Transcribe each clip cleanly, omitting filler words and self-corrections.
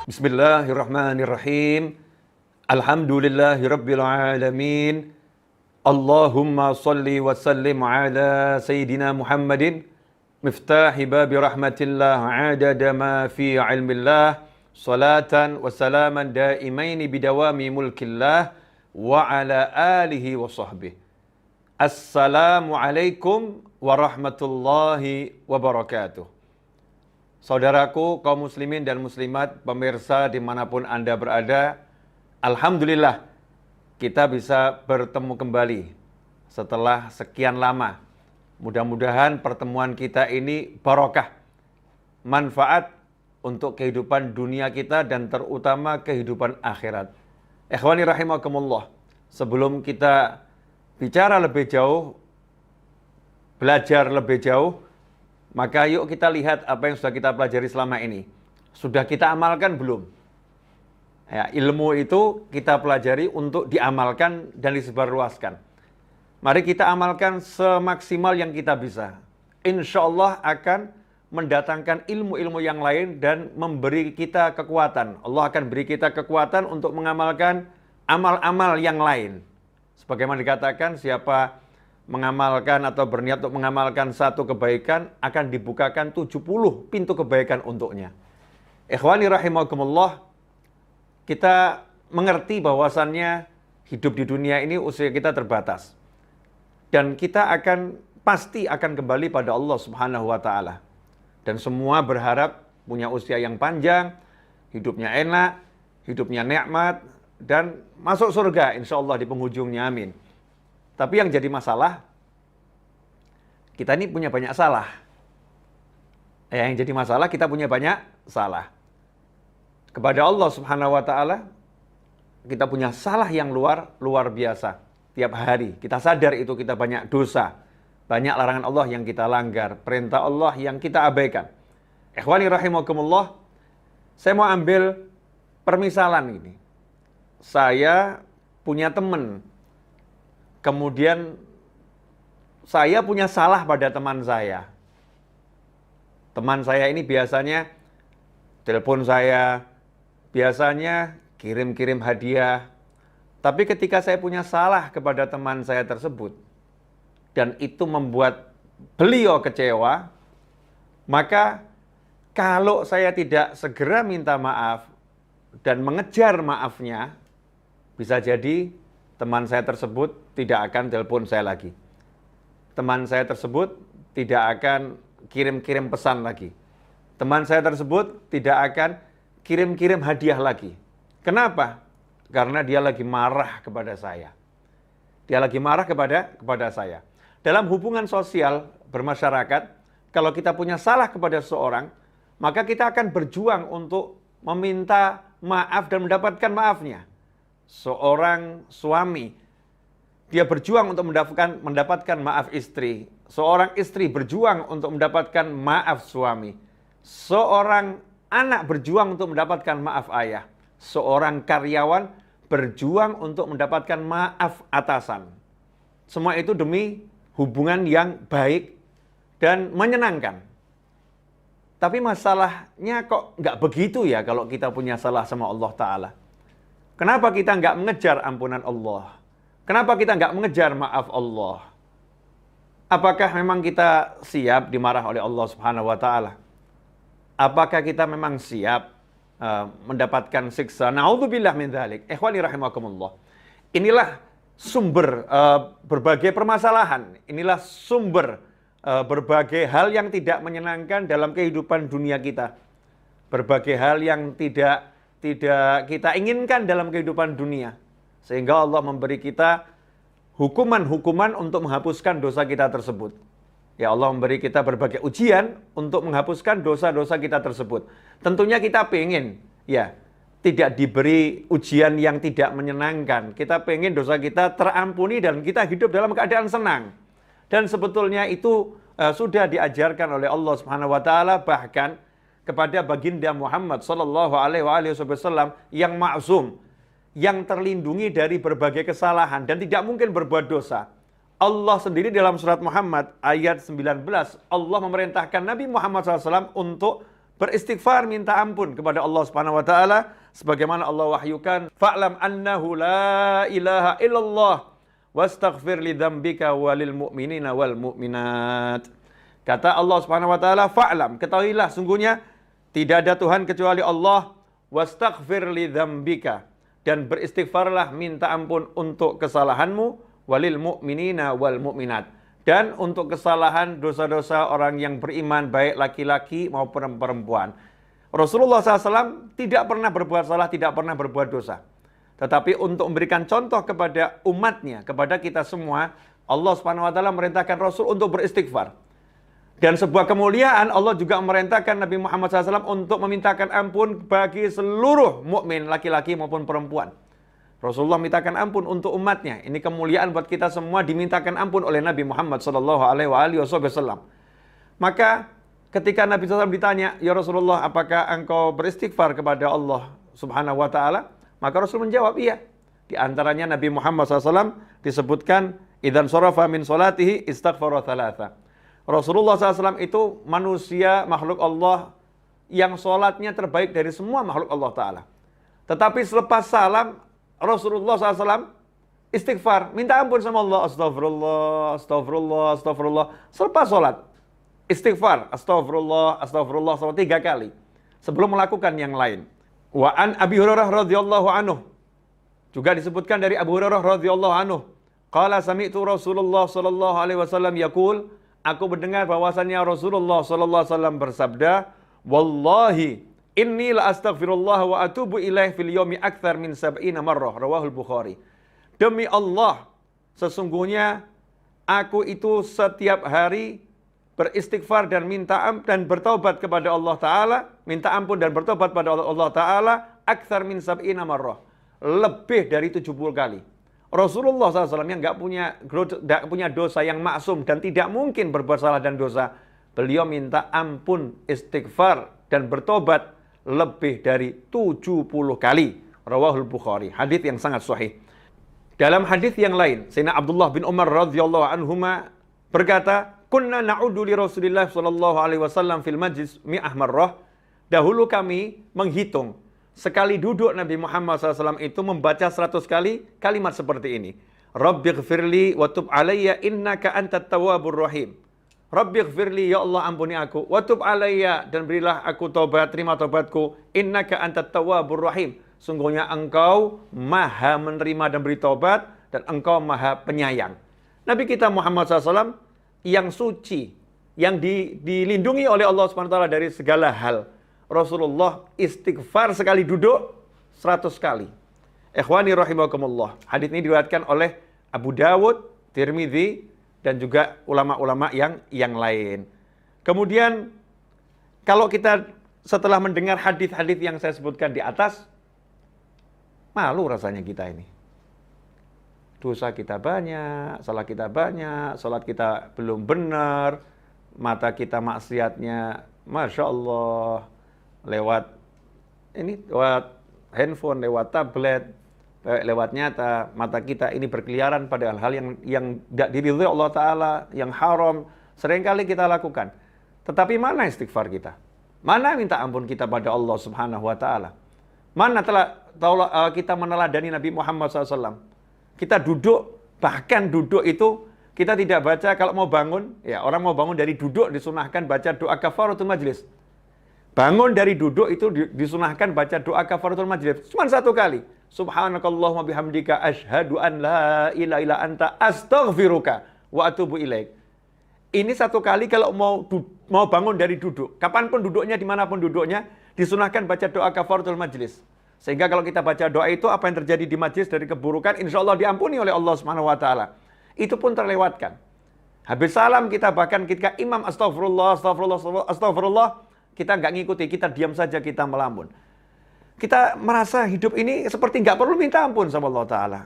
Bismillahirrahmanirrahim. Alhamdulillahirabbil alamin. Allahumma shalli wa sallim ala sayyidina Muhammadin miftahi babi rahmatillah adada ma fi ilmillah salatan wa salaman daimaini bidawami mulkillah wa ala alihi wa sahbihi. Assalamualaikum warahmatullahi wabarakatuh. Saudaraku, kaum muslimin dan muslimat, pemirsa dimanapun Anda berada, alhamdulillah kita bisa bertemu kembali setelah sekian lama. Mudah-mudahan pertemuan kita ini barokah, manfaat untuk kehidupan dunia kita dan terutama kehidupan akhirat. Ikhwani rahimakumullah, sebelum kita bicara lebih jauh, belajar lebih jauh, maka yuk kita lihat apa yang sudah kita pelajari selama ini. Sudah kita amalkan belum? Ya, ilmu itu kita pelajari untuk diamalkan dan disebarluaskan. Mari kita amalkan semaksimal yang kita bisa. Insya Allah akan mendatangkan ilmu-ilmu yang lain dan memberi kita kekuatan. Allah akan beri kita kekuatan untuk mengamalkan amal-amal yang lain. Sebagaimana dikatakan, siapa mengamalkan atau berniat untuk mengamalkan satu kebaikan, akan dibukakan 70 pintu kebaikan untuknya. Ikhwani rahimakumullah, kita mengerti bahwasannya hidup di dunia ini usia kita terbatas. Dan kita pasti akan kembali pada Allah Subhanahu wa Ta'ala. Dan semua berharap punya usia yang panjang, hidupnya enak, hidupnya nikmat, dan masuk surga insya Allah di penghujungnya, amin. Tapi yang jadi masalah, kita ini punya banyak salah. Yang jadi masalah, kita punya banyak salah. Kepada Allah Subhanahu wa Ta'ala, kita punya salah yang luar biasa. Tiap hari, kita sadar itu kita banyak dosa. Banyak larangan Allah yang kita langgar. Perintah Allah yang kita abaikan. Ikhwani rahimakumullah, saya mau ambil permisalan ini. Saya punya teman. Kemudian saya punya salah pada teman saya. Teman saya ini biasanya telepon saya, biasanya kirim-kirim hadiah. Tapi ketika saya punya salah kepada teman saya tersebut, dan itu membuat beliau kecewa, maka kalau saya tidak segera minta maaf dan mengejar maafnya, bisa jadi teman saya tersebut tidak akan telepon saya lagi. Teman saya tersebut tidak akan kirim-kirim pesan lagi. Teman saya tersebut tidak akan kirim-kirim hadiah lagi. Kenapa? Karena dia lagi marah kepada saya. Dia lagi marah kepada saya. Dalam hubungan sosial bermasyarakat, kalau kita punya salah kepada seseorang, maka kita akan berjuang untuk meminta maaf dan mendapatkan maafnya. Seorang suami, dia berjuang untuk mendapatkan maaf istri. Seorang istri berjuang untuk mendapatkan maaf suami. Seorang anak berjuang untuk mendapatkan maaf ayah. Seorang karyawan berjuang untuk mendapatkan maaf atasan. Semua itu demi hubungan yang baik dan menyenangkan. Tapi masalahnya kok nggak begitu ya kalau kita punya salah sama Allah Ta'ala. Kenapa kita nggak mengejar ampunan Allah? Kenapa kita nggak mengejar maaf Allah? Apakah memang kita siap dimarah oleh Allah Subhanahu wa Ta'ala? Apakah kita memang siap mendapatkan siksa? Na'udzubillah min dzalik. Ikhwani rahimakumullah. Inilah sumber berbagai permasalahan. Inilah sumber berbagai hal yang tidak menyenangkan dalam kehidupan dunia kita. Berbagai hal yang tidak kita inginkan dalam kehidupan dunia. Sehingga Allah memberi kita hukuman-hukuman untuk menghapuskan dosa kita tersebut. Ya, Allah memberi kita berbagai ujian untuk menghapuskan dosa-dosa kita tersebut. Tentunya kita pengen, ya, tidak diberi ujian yang tidak menyenangkan. Kita pengen dosa kita terampuni dan kita hidup dalam keadaan senang. Dan sebetulnya itu sudah diajarkan oleh Allah Subhanahu wa Ta'ala, bahkan kepada baginda Muhammad sallallahu alaihi wasallam yang maksum, yang terlindungi dari berbagai kesalahan dan tidak mungkin berbuat dosa. Allah sendiri dalam surat Muhammad ayat 19, Allah memerintahkan Nabi Muhammad SAW untuk beristighfar, minta ampun kepada Allah Subhanahu wa taala sebagaimana Allah wahyukan, fa'lam annahu la ilaha illallah wastaghfir li dzambika walil mu'minina wal mu'minat. Kata Allah Subhanahu wa taala, fa'lam, ketahuilah sungguhnya tidak ada Tuhan kecuali Allah, wastaghfir li dzambika, dan beristighfarlah, minta ampun untuk kesalahanmu, walil mu'minina wal mu'minat, dan untuk kesalahan dosa-dosa orang yang beriman, baik laki-laki maupun perempuan. Rasulullah SAW tidak pernah berbuat salah, tidak pernah berbuat dosa. Tetapi untuk memberikan contoh kepada umatnya, kepada kita semua, Allah Subhanahu wa taala merintahkan Rasul untuk beristighfar. Dan sebuah kemuliaan, Allah juga merintahkan Nabi Muhammad SAW untuk memintakan ampun bagi seluruh mukmin, laki-laki maupun perempuan. Rasulullah mintakan ampun untuk umatnya. Ini kemuliaan buat kita semua, dimintakan ampun oleh Nabi Muhammad SAW. Maka ketika Nabi SAW ditanya, ya Rasulullah, apakah engkau beristighfar kepada Allah Subhanahu wa taala? Maka Rasul menjawab, iya. Di antaranya Nabi Muhammad SAW disebutkan, idzan sharafa min salatihi istaghfara thalatha. Rasulullah SAW itu manusia, makhluk Allah yang sholatnya terbaik dari semua makhluk Allah Ta'ala. Tetapi selepas salam, Rasulullah SAW istighfar, minta ampun sama Allah, astagfirullah, astagfirullah, astagfirullah. Selepas sholat, istighfar, astagfirullah, astagfirullah, 3 kali. Sebelum melakukan yang lain. Wa an Abi Hurairah radhiyallahu anhu. Juga disebutkan dari Abu Hurairah radhiyallahu anhu. Qala sami'tu Rasulullah sallallahu alaihi wasallam yaqul, aku mendengar bahwasannya Rasulullah sallallahu alaihi wasallam bersabda, wallahi inni la astaghfirullah wa atubu ilaih fil yaumi akthar min 70 marrah, rawahul Bukhari. Demi Allah, sesungguhnya aku itu setiap hari beristighfar dan dan bertobat kepada Allah Ta'ala, minta ampun dan bertobat pada Allah Ta'ala, akthar min 70 marrah, lebih dari 70 kali. Rasulullah SAW yang nggak punya dosa, yang maksum dan tidak mungkin berbuat salah dan dosa, beliau minta ampun, istighfar dan bertobat lebih dari 70 kali. Rawahul Bukhari. Hadis yang sangat sahih. Dalam hadis yang lain, Sayyidina Abdullah bin Umar radhiyallahu anhuma berkata, kunna na'udu li Rasulillah sallallahu alaihi wasallam fil majlis mi'ah marrah. Dahulu kami menghitung sekali duduk Nabi Muhammad SAW itu membaca 100 kali kalimat seperti ini. Rabbighfirli wa tub alayya innaka antat tawwabur rahim. Rabbighfirli, ya Allah ampuni aku, wa tub alayya, dan berilah aku taubat, terima taubatku, innaka antat tawwabur rahim. Sungguhnya engkau maha menerima dan beri taubat, dan engkau maha penyayang. Nabi kita Muhammad SAW yang suci, yang dilindungi oleh Allah SWT dari segala hal. Rasulullah istighfar sekali duduk 100 kali. Ikhwani rahimakumullah. Hadis ini diriwayatkan oleh Abu Dawud, Tirmidzi, dan juga ulama-ulama yang lain. Kemudian kalau kita setelah mendengar hadis-hadis yang saya sebutkan di atas, malu rasanya kita ini. Dosa kita banyak, salah kita banyak, salat kita belum benar, mata kita maksiatnya, Masya Allah, lewat handphone, lewat tablet, lewat nyata, mata kita ini berkeliaran pada hal-hal yang tidak diridhoi Allah Ta'ala, yang haram, seringkali kita lakukan. Tetapi mana istighfar kita? Mana minta ampun kita pada Allah Subhanahu wa Ta'ala? Mana kita meneladani Nabi Muhammad SAW? Kita duduk, bahkan duduk itu kita tidak baca kalau mau bangun, ya orang mau bangun dari duduk disunahkan baca doa kafaratul majlis. Bangun dari duduk itu disunahkan baca doa kafaratul majlis. Cuma 1 kali. Subhanakallahumma bihamdika asyhadu an la ilaha illa anta astaghfiruka wa atubu ilaik. Ini 1 kali kalau mau bangun dari duduk. Kapanpun duduknya, dimanapun duduknya, disunahkan baca doa kafaratul majlis. Sehingga kalau kita baca doa itu, apa yang terjadi di majlis dari keburukan, insya Allah diampuni oleh Allah Subhanahu wa Ta'ala. Itu pun terlewatkan. Habis salam kita, bahkan ketika imam astagfirullah, astagfirullah, astagfirullah, kita nggak ngikuti, kita diam saja, kita melamun. Kita merasa hidup ini seperti nggak perlu minta ampun sama Allah Ta'ala.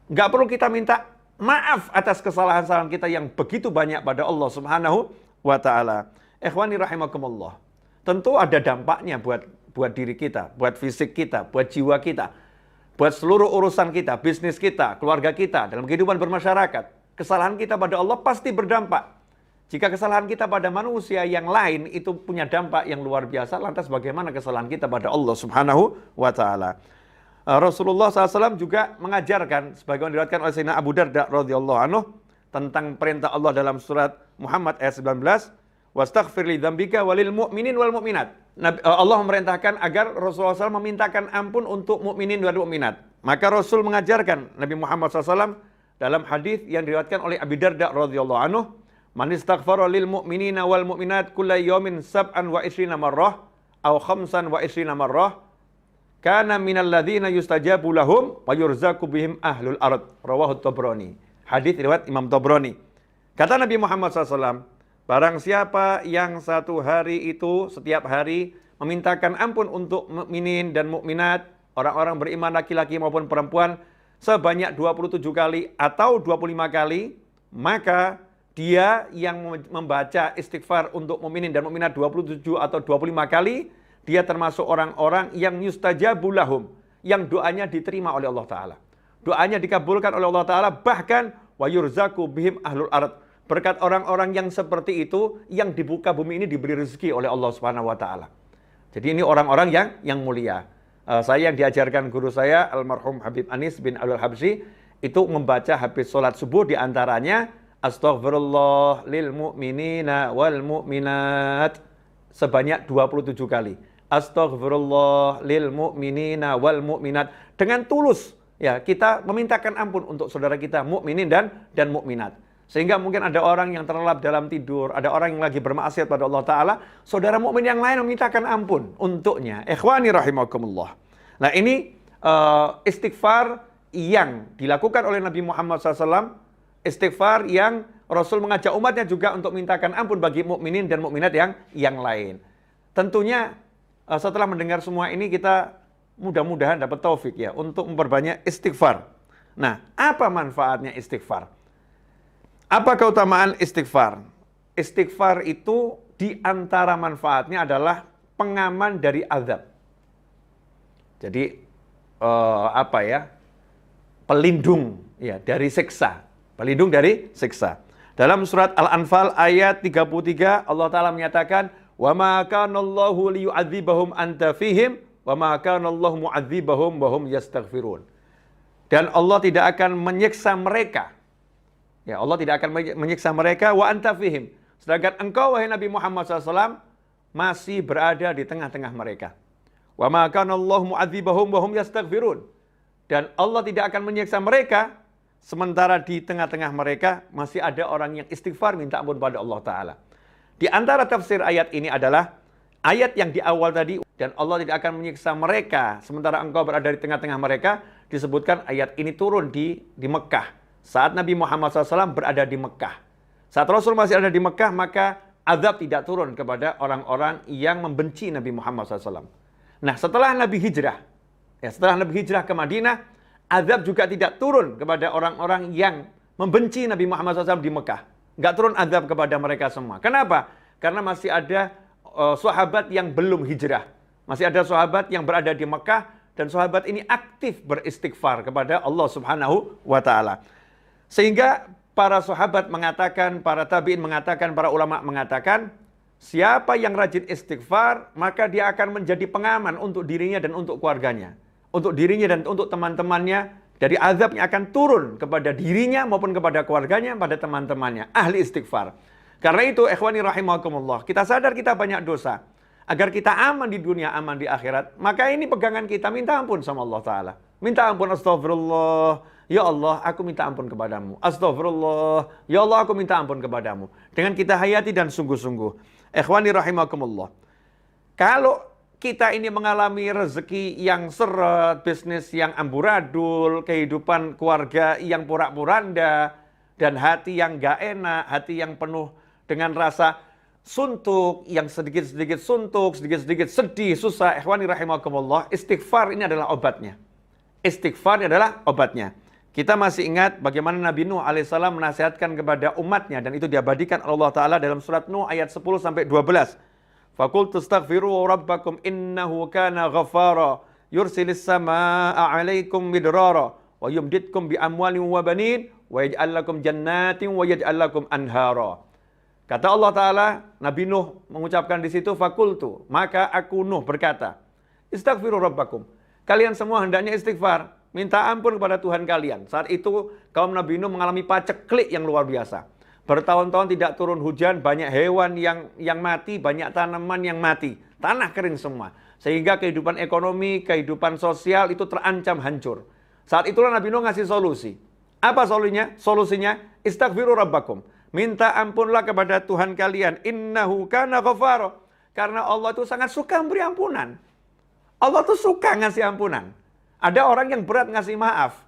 Nggak perlu kita minta maaf atas kesalahan-kesalahan kita yang begitu banyak pada Allah Subhanahu wa Ta'ala. Ikhwani rahimakumullah. Tentu ada dampaknya buat diri kita, buat fisik kita, buat jiwa kita, buat seluruh urusan kita, bisnis kita, keluarga kita, dalam kehidupan bermasyarakat. Kesalahan kita pada Allah pasti berdampak. Jika kesalahan kita pada manusia yang lain itu punya dampak yang luar biasa, lantas bagaimana kesalahan kita pada Allah Subhanahu wa Ta'ala? Rasulullah SAW juga mengajarkan, sebagaimana diriwayatkan oleh Sayyidina Abu Darda radhiyallahu anhu, tentang perintah Allah dalam surat Muhammad ayat 19, wastaghfir li dzambika walil mu'minin wal mu'minat. Allah memerintahkan agar Rasulullah SAW memintakan ampun untuk mukminin dan mukminat. Maka Rasul mengajarkan Nabi Muhammad SAW dalam hadis yang diriwayatkan oleh Abu Darda radhiyallahu anhu, man istaghfara lil mu'minina wal mu'minat kulla yawmin sab'an wa ishrina marrah aw khamsan wa ishrina marrah kana minal ladzina yustajabu lahum wa yurzaqu bihim ahlul ard. Rawahu Tabrani. Hadis riwayat Imam Tabrani. Kata Nabi Muhammad SAW, barang siapa yang satu hari itu setiap hari memintakan ampun untuk mukminin dan mukminat, orang-orang beriman laki-laki maupun perempuan sebanyak 27 kali atau 25 kali, maka dia yang membaca istighfar untuk mukminin dan mukminat 27 atau 25 kali, dia termasuk orang-orang yang yustajabu lahum, yang doanya diterima oleh Allah Ta'ala. Doanya dikabulkan oleh Allah Ta'ala, bahkan wa yurzaku bihim ahlul ard. Berkat orang-orang yang seperti itu, yang di muka bumi ini diberi rezeki oleh Allah Subhanahu wa Ta'ala. Jadi ini orang-orang yang mulia. Saya yang diajarkan guru saya, almarhum Habib Anis bin Abdul Habsyi, itu membaca habis sholat subuh diantaranya astaghfirullah lil mu'minina wal mu'minat sebanyak 27 kali. Astaghfirullah lil mu'minina wal mu'minat. Dengan tulus ya kita memintakan ampun untuk saudara kita mukminin dan mukminat. Sehingga mungkin ada orang yang terlelap dalam tidur, ada orang yang lagi bermaksiat pada Allah Ta'ala, saudara mukmin yang lain memintakan ampun untuknya. Ikhwani rahimakumullah. Nah ini istighfar yang dilakukan oleh Nabi Muhammad SAW, istighfar yang Rasul mengajak umatnya juga untuk mintakan ampun bagi mukminin dan mukminat yang lain. Tentunya setelah mendengar semua ini kita mudah-mudahan dapat taufik ya untuk memperbanyak istighfar. Nah, apa manfaatnya istighfar? Apa keutamaan istighfar? Istighfar itu di antara manfaatnya adalah pengaman dari azab. Jadi pelindung ya dari siksa. Pelindung dari siksa. Dalam surat Al-Anfal ayat 33 Allah Ta'ala menyatakan, "Wa ma kana Allahu liyu'adzibahum anta fihim wa ma kana Allahu mu'adzibahum wa hum yastaghfirun." Dan Allah tidak akan menyiksa mereka. Ya, Allah tidak akan menyiksa mereka wa anta fihim. Sedangkan engkau wahai Nabi Muhammad SAW masih berada di tengah-tengah mereka. Wa ma kana Allahu mu'adzibahum wa hum yastaghfirun. Dan Allah tidak akan menyiksa mereka sementara di tengah-tengah mereka masih ada orang yang istighfar minta ampun pada Allah Ta'ala. Di antara tafsir ayat ini adalah ayat yang di awal tadi, dan Allah tidak akan menyiksa mereka sementara engkau berada di tengah-tengah mereka, disebutkan ayat ini turun di Mekah. Saat Nabi Muhammad SAW berada di Mekah. Saat Rasul masih ada di Mekah, maka azab tidak turun kepada orang-orang yang membenci Nabi Muhammad SAW. Nah, setelah Nabi hijrah ke Madinah, azab juga tidak turun kepada orang-orang yang membenci Nabi Muhammad SAW di Mekah. Nggak turun azab kepada mereka semua. Kenapa? Karena masih ada sahabat yang belum hijrah. Masih ada sahabat yang berada di Mekah, dan sahabat ini aktif beristighfar kepada Allah Subhanahu wa Ta'ala. Sehingga para sahabat mengatakan, para tabi'in mengatakan, para ulama mengatakan, siapa yang rajin istighfar, maka dia akan menjadi pengaman untuk dirinya dan untuk keluarganya. Untuk dirinya dan untuk teman-temannya, dari azab yang akan turun kepada dirinya maupun kepada keluarganya, pada teman-temannya. Ahli istighfar. Karena itu, ikhwani rahimakumullah, kita sadar kita banyak dosa. Agar kita aman di dunia, aman di akhirat, maka ini pegangan kita, minta ampun sama Allah Ta'ala. Minta ampun, astagfirullah. Ya Allah, aku minta ampun kepadamu. Astagfirullah. Ya Allah, aku minta ampun kepadamu. Dengan kita hayati dan sungguh-sungguh. Ikhwani rahimakumullah. Kalau kita ini mengalami rezeki yang seret, bisnis yang amburadul, kehidupan keluarga yang porak-poranda, dan hati yang gak enak, hati yang penuh dengan rasa suntuk, yang sedikit-sedikit suntuk, sedikit-sedikit sedih, susah. Ikhwani rahimakumullah. Istighfar ini adalah obatnya. Istighfar ini adalah obatnya. Kita masih ingat bagaimana Nabi Nuh alaihissalam menasihatkan kepada umatnya, dan itu diabadikan Allah Ta'ala dalam surat Nuh ayat 10-12. Faqultu astaghfiru rabbakum innahu kana ghaffara yursilis samaa'a 'alaikum midrara wa yumditkum bi amwalin wa banin wa yaj'al lakum jannatin wa yaj'al lakum anhara. Kata Allah Ta'ala, Nabi Nuh mengucapkan di situ, fakultu, maka aku Nuh berkata, istaghfiru rabbakum. Kalian semua hendaknya istighfar, minta ampun kepada Tuhan kalian. Saat itu kaum Nabi Nuh mengalami paceklik yang luar biasa. Bertahun-tahun tidak turun hujan, banyak hewan yang mati, banyak tanaman yang mati. Tanah kering semua. Sehingga kehidupan ekonomi, kehidupan sosial itu terancam hancur. Saat itulah Nabi Nuh ngasih solusi. Apa solusinya? Solusinya, istaghfiru rabbakum. Minta ampunlah kepada Tuhan kalian. Innahu kana ghafara. Karena Allah itu sangat suka memberi ampunan. Allah tuh suka ngasih ampunan. Ada orang yang berat ngasih maaf.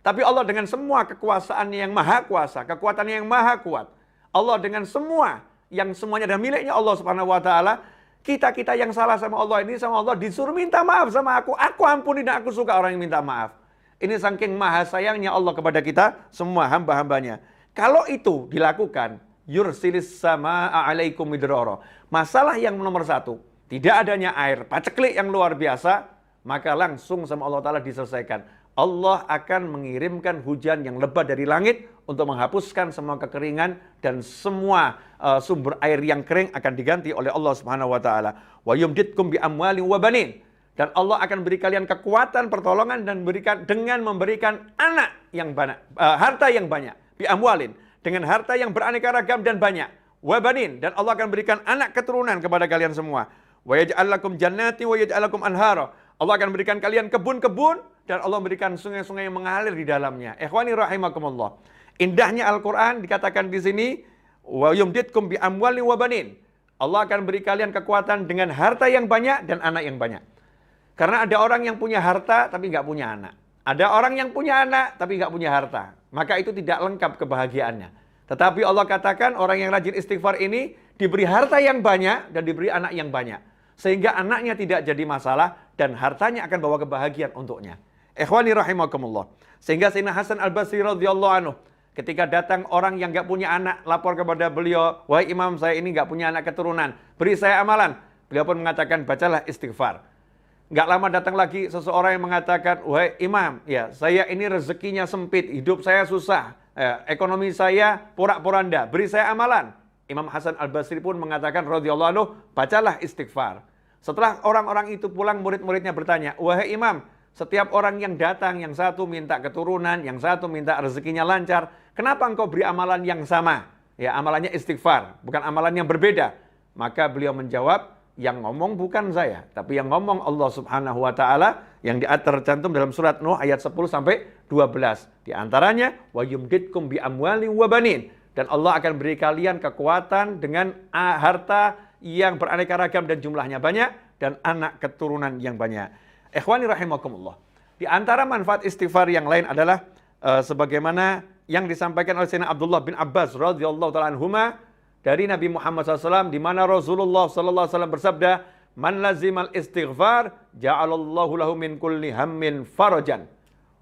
Tapi Allah dengan semua kekuasaannya yang maha kuasa, kekuatannya yang maha kuat. Allah dengan semua, yang semuanya adalah miliknya Allah Subhanahu wa Ta'ala. Kita yang salah sama Allah ini, sama Allah disuruh minta maaf sama aku. Aku ampuni dan aku suka orang yang minta maaf. Ini saking maha sayangnya Allah kepada kita, semua hamba-hambanya. Kalau itu dilakukan, yursilis sama'a alaikum midrara. Masalah yang nomor satu, tidak adanya air, paceklik yang luar biasa, maka langsung sama Allah Ta'ala diselesaikan. Allah akan mengirimkan hujan yang lebat dari langit untuk menghapuskan semua kekeringan dan semua sumber air yang kering akan diganti oleh Allah Subhanahu wa Ta'ala. Wa yumditkum bi amwalin wa banin. Dan Allah akan beri kalian kekuatan, pertolongan dan dengan memberikan anak yang banyak, harta yang banyak, bi amwalin, dengan harta yang beraneka ragam dan banyak. Wa banin, dan Allah akan berikan anak keturunan kepada kalian semua. Wa yaj'al lakum jannati wa yaj'al lakum anhara. Allah akan berikan kalian kebun-kebun dan Allah memberikan sungai-sungai yang mengalir di dalamnya. Ikhwani rahimakumullah. Indahnya Al-Qur'an dikatakan di sini, wa yumditkum bi amwalin wa banin. Allah akan beri kalian kekuatan dengan harta yang banyak dan anak yang banyak. Karena ada orang yang punya harta tapi nggak punya anak. Ada orang yang punya anak tapi nggak punya harta. Maka itu tidak lengkap kebahagiaannya. Tetapi Allah katakan orang yang rajin istighfar ini diberi harta yang banyak dan diberi anak yang banyak. Sehingga anaknya tidak jadi masalah dan hartanya akan bawa kebahagiaan untuknya. Ikhwani rahimakumullah. Sehingga Sayyidina Hasan Al-Basri radhiyallahu anhu ketika datang orang yang nggak punya anak lapor kepada beliau, wahai imam saya ini nggak punya anak keturunan, beri saya amalan. Beliau pun mengatakan bacalah istighfar. Nggak lama datang lagi seseorang yang mengatakan, wahai imam, ya saya ini rezekinya sempit, hidup saya susah, ekonomi saya porak-poranda, beri saya amalan. Imam Hasan Al-Basri pun mengatakan radhiyallahu anhu, bacalah istighfar. Setelah orang-orang itu pulang, murid-muridnya bertanya, wahai imam, setiap orang yang datang, yang satu minta keturunan, yang satu minta rezekinya lancar, kenapa engkau beri amalan yang sama? Ya, amalannya istighfar, bukan amalan yang berbeda. Maka beliau menjawab, yang ngomong bukan saya, tapi yang ngomong Allah Subhanahu wa Ta'ala, yang tercantum dalam surat Nuh ayat 10 sampai 12. Di antaranya, wa yumditkum bi amwalin wa banin. Dan Allah akan beri kalian kekuatan dengan harta yang beraneka ragam dan jumlahnya banyak, dan anak keturunan yang banyak. Ikhwani rahimakumullah. Di antara manfaat istighfar yang lain adalah sebagaimana yang disampaikan oleh Sayyidina Abdullah bin Abbas radhiyallahu ta'ala anhuma dari Nabi Muhammad SAW, di mana Rasulullah SAW bersabda, man lazimal istighfar ja'alallahu lahu min kulli hammin farajan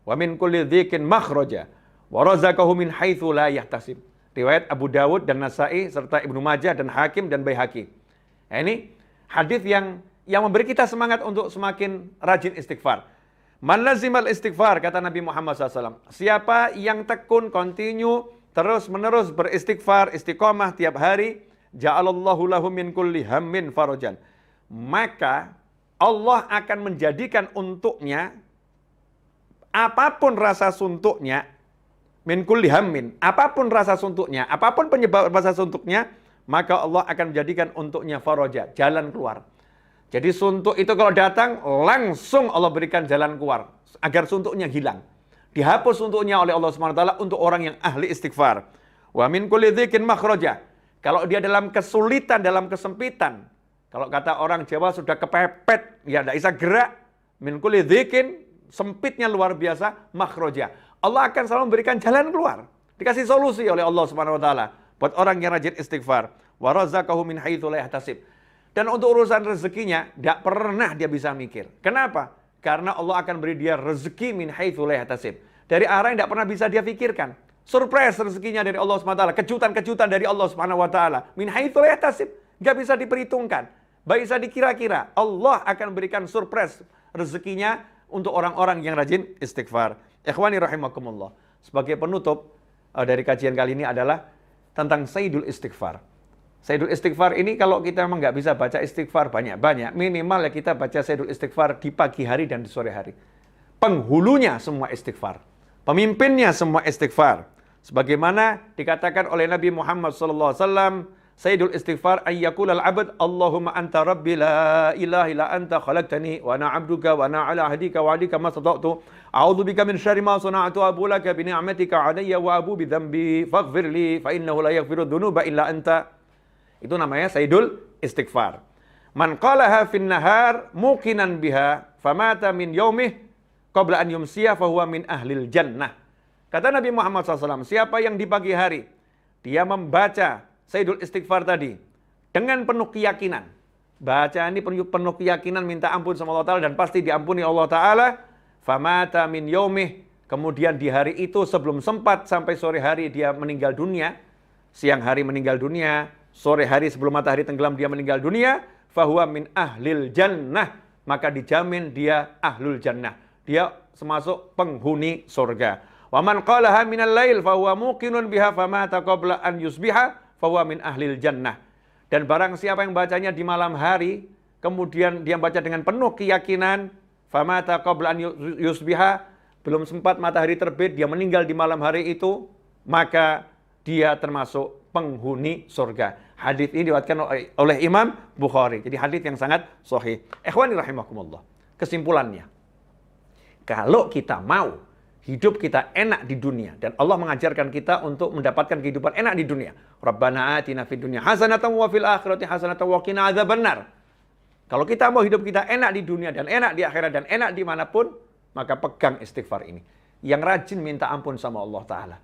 wa min kulli dhikin makhraja wa razaqahu min haitsu la yahtasib. Riwayat Abu Dawud dan Nasai serta Ibnu Majah dan Hakim dan Baihaqi. Nah, ini hadis yang memberi kita semangat untuk semakin rajin istighfar. Man lazimal istighfar, kata Nabi Muhammad SAW. Siapa yang tekun, continue, terus menerus beristighfar, istiqomah tiap hari, ja'alallahu lahu min kulli hammin farajan. Maka Allah akan menjadikan untuknya apapun rasa suntuknya, min kulli hammin, apapun rasa suntuknya, apapun penyebab rasa suntuknya, maka Allah akan menjadikan untuknya faraja, jalan keluar. Jadi suntuk itu kalau datang, langsung Allah berikan jalan keluar, agar suntuknya hilang. Dihapus suntuknya oleh Allah SWT untuk orang yang ahli istighfar. Wa min kulli dhikin makhraja. Kalau dia dalam kesulitan, dalam kesempitan, kalau kata orang Jawa sudah kepepet, ya tidak bisa gerak, min kulli dhikin, sempitnya luar biasa, makhraja. Allah akan selalu memberikan jalan keluar. Dikasih solusi oleh Allah Subhanahu wa Ta'ala buat orang yang rajin istighfar. Wa razaqahu min haitsu la yahtasib. Dan untuk urusan rezekinya tidak pernah dia bisa mikir. Kenapa? Karena Allah akan beri dia rezeki min haitsu la yahtasib. Dari arah yang tidak pernah bisa dia pikirkan. Surprise rezekinya dari Allah Subhanahu wa Ta'ala, kejutan-kejutan dari Allah Subhanahu wa Ta'ala. Min haitsu la yahtasib. Enggak bisa diperhitungkan. Baik bisa dikira-kira. Allah akan berikan surprise rezekinya untuk orang-orang yang rajin istighfar. Ikhwani rahimakumullah. Sebagai penutup dari kajian kali ini adalah tentang Sayyidul Istighfar. Sayyidul Istighfar ini kalau kita memang nggak bisa baca istighfar banyak-banyak, minimal ya kita baca Sayyidul Istighfar di pagi hari dan di sore hari. Penghulunya semua istighfar. Pemimpinnya semua istighfar. Sebagaimana dikatakan oleh Nabi Muhammad SAW, Sayyidul Istighfar ayyaqulal abd Allahumma anta rabbi la ilaha illa anta khalaqtani wa ana 'abduka wa ana 'ala ahdika wa 'adika ma stata'tu a'udzu bika min syarri ma sana'tu abu laka bi ni'matika 'alayya wa abu bi dhanbi faghfir li fa innahu la yaghfiru dzunuba illa anta. Itu namanya Sayyidul Istighfar. Man qalaha fin nahar muqinan biha famata min yaumih qabla an yumsiya fahuwa min ahlil jannah. Kata Nabi Muhammad SAW, siapa yang di pagi hari dia membaca Sayyidul Istighfar tadi dengan penuh keyakinan, baca ini penuh keyakinan, minta ampun sama Allah Ta'ala dan pasti diampuni Allah Ta'ala, famata min yaumih, kemudian di hari itu sebelum sempat sampai sore hari dia meninggal dunia, siang hari meninggal dunia, sore hari sebelum matahari tenggelam dia meninggal dunia, fahuwa min ahlil jannah, maka dijamin dia ahlul jannah, dia termasuk penghuni surga. Wa man qalaha minal lail fahuwa muqinun biha famata qabla an yusbiha fahuwa min ahlil jannah. Dan barang siapa yang bacanya di malam hari, kemudian dia baca dengan penuh keyakinan, famata qabla an yusbiha, belum sempat matahari terbit, dia meninggal di malam hari itu, maka dia termasuk penghuni surga. Hadis ini diriwayatkan oleh Imam Bukhari. Jadi hadis yang sangat sahih. Ikhwani rahimakumullah. Kesimpulannya, kalau kita mau hidup kita enak di dunia dan Allah mengajarkan kita untuk mendapatkan kehidupan enak di dunia. Rabbana atina fid dunya hasanatan wa fil akhirati hasanatan wa qina adzabannar. Kalau kita mau hidup kita enak di dunia dan enak di akhirat dan enak dimanapun, maka pegang istighfar ini. Yang rajin minta ampun sama Allah Ta'ala.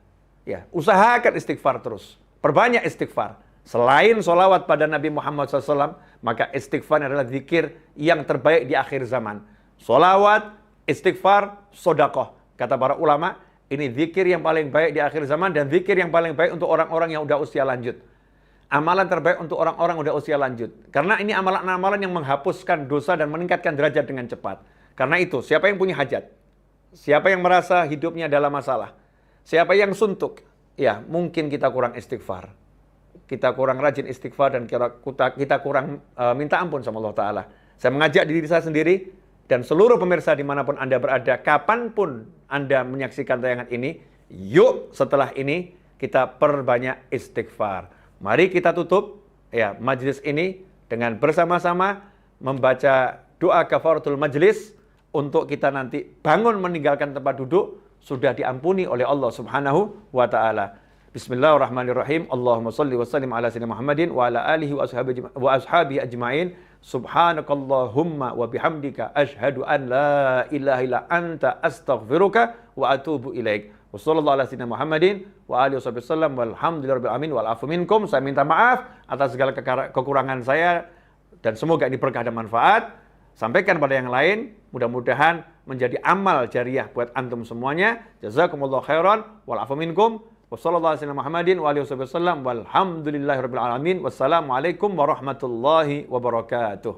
Ya, usahakan istighfar terus. Perbanyak istighfar. Selain sholawat pada Nabi Muhammad SAW, maka istighfar adalah zikir yang terbaik di akhir zaman. Sholawat, istighfar, sodakoh. Kata para ulama, ini zikir yang paling baik di akhir zaman dan zikir yang paling baik untuk orang-orang yang udah usia lanjut. Amalan terbaik untuk orang-orang udah usia lanjut. Karena ini amalan-amalan yang menghapuskan dosa dan meningkatkan derajat dengan cepat. Karena itu, siapa yang punya hajat? Siapa yang merasa hidupnya dalam masalah? Siapa yang suntuk? Ya, mungkin kita kurang istighfar. Kita kurang rajin istighfar dan kita kurang minta ampun sama Allah Ta'ala. Saya mengajak diri saya sendiri dan seluruh pemirsa dimanapun Anda berada, kapanpun Anda menyaksikan tayangan ini, yuk setelah ini kita perbanyak istighfar. Mari kita tutup ya majelis ini dengan bersama-sama membaca doa kafaratul majlis untuk kita nanti bangun meninggalkan tempat duduk sudah diampuni oleh Allah Subhanahu wa Ta'ala. Bismillahirrahmanirrahim. Allahumma salli wa sallim ala sayyidina Muhammadin wa ala alihi wa ashabihi ajma'in. Subhanakallahumma wa bihamdika asyhadu an la ilaha illa anta astaghfiruka wa atubu ilaik. Wa sallallahu ala sayyidina Muhammadin wa alihi wasallam walhamdulillahirabbil alamin wal afu minkum. Saya minta maaf atas segala kekurangan saya dan semoga ini berkah dan manfaat. Sampaikan pada yang lain, mudah-mudahan menjadi amal jariah buat antum semuanya. Jazakumullahu khairan wal afu minkum. Wassallallahu alaihi Muhammadin wa alihi wasallam walhamdulillahirabbil alamin. Wassalamualaikum warahmatullahi wabarakatuh.